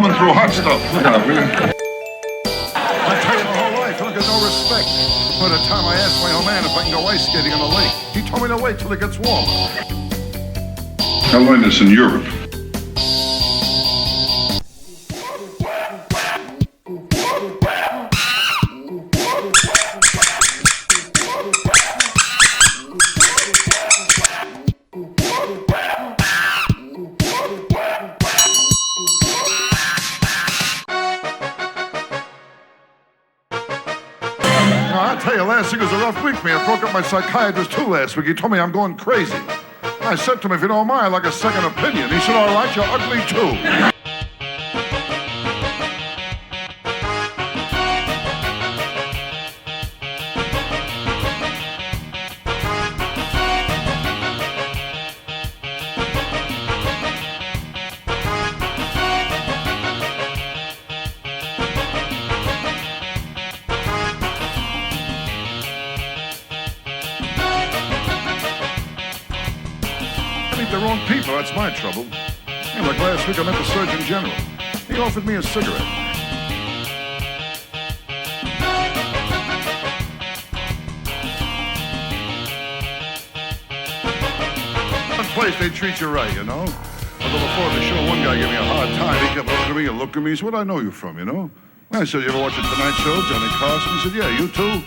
coming through hot stuff. Look at it, will you? I tell you, my whole life, I don't get no respect. By the time I asked my old man if I can go ice skating on the lake, he told me to wait till it gets warmer. I learned this in Europe. I tell you, last week was a rough week for me. I broke up my psychiatrist too last week. He told me I'm going crazy. I said to him, if you don't mind, I'd like a second opinion. He said, all right, you're ugly too. The wrong people, that's my trouble. Yeah, like last week I met the Surgeon General. He offered me a cigarette. One place they treat you right, you know? Although before the show, one guy gave me a hard time. He kept looking at me and looked at me. He said, where'd I know you from, you know? I said, you ever watch The Tonight Show, Johnny Carson? He said, yeah, you too?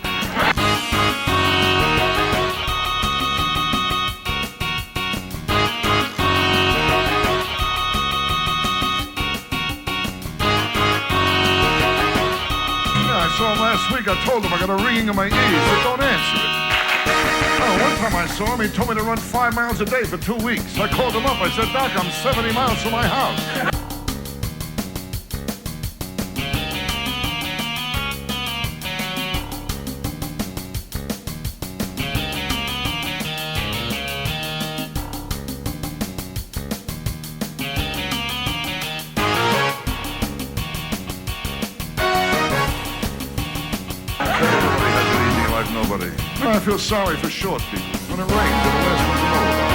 I saw him last week. I told him I got a ringing in my ears. He said, don't answer it. Oh, one time I saw him, he told me to run 5 miles a day for 2 weeks. I called him up. I said, Doc, I'm 70 miles from my house. Nobody. I feel sorry for short people. When it rains, they're the last ones to know about it.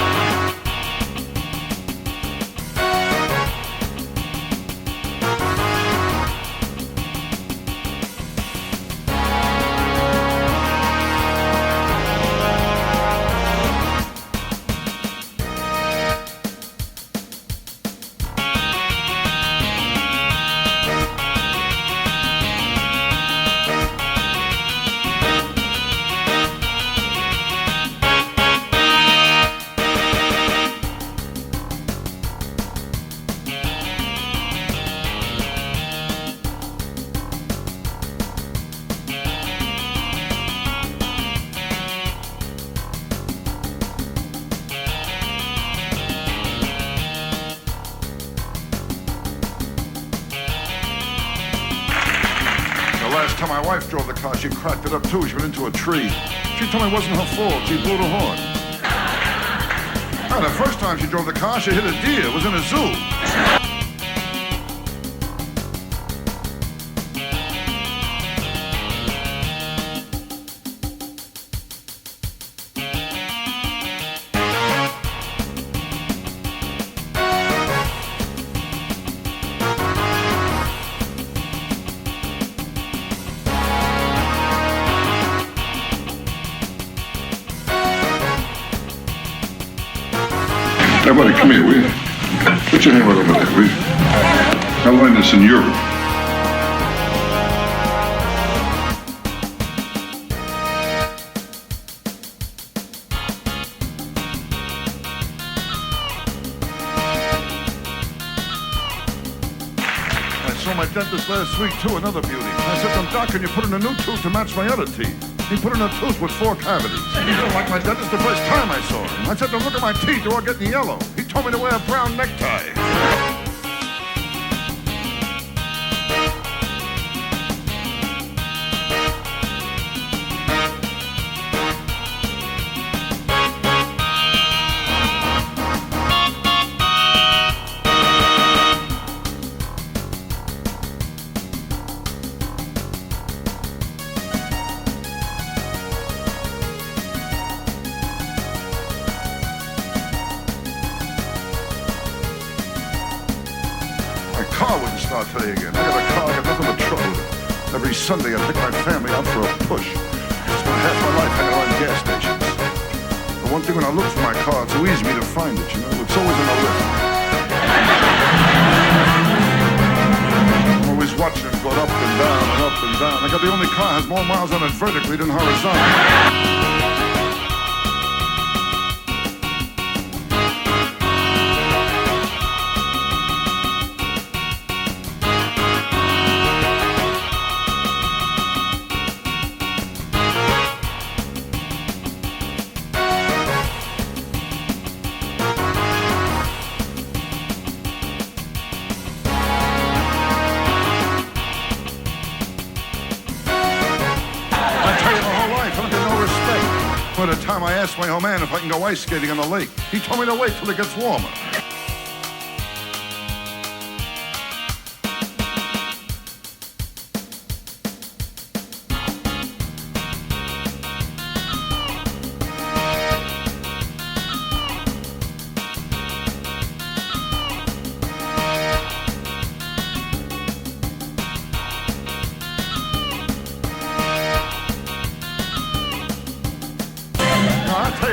Last time my wife drove the car, she cracked it up too. She went into a tree. She told me it wasn't her fault. She blew the horn. The first time she drove the car, she hit a deer. It was in a zoo. Hey, buddy, come here, will you? Put your hand right over there, will you? I learned this in Europe. I saw my dentist last week, too, another beauty. I said to him, Doc, can you put in a new tooth to match my other teeth? He put in a tooth with 4 cavities. He didn't like my dentist the first time I saw him. I said to him, look at my teeth, they're all getting yellow. He told me to wear a brown necktie. car wouldn't start today again. I got a car, I got nothing but trouble with it. Every Sunday I take my family out for a push. I spent half my life hanging around gas stations. The one thing when I look for my car, it's so easy for me to find it, you know? It's always on the list. I'm always watching it go up and down and up and down. I got the only car that has more miles on it vertically than horizontally. By the time I asked my old man if I can go ice skating on the lake, he told me to wait till it gets warmer.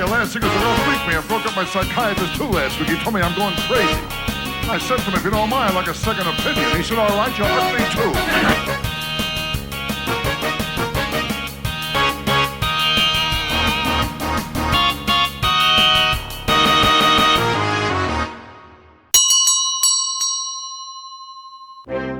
Last week was a rough week, me. I broke up my psychiatrist too last week. He told me I'm going crazy. I said to him, if you don't mind, I'd like a second opinion. He said, all right, you'll hurt me too.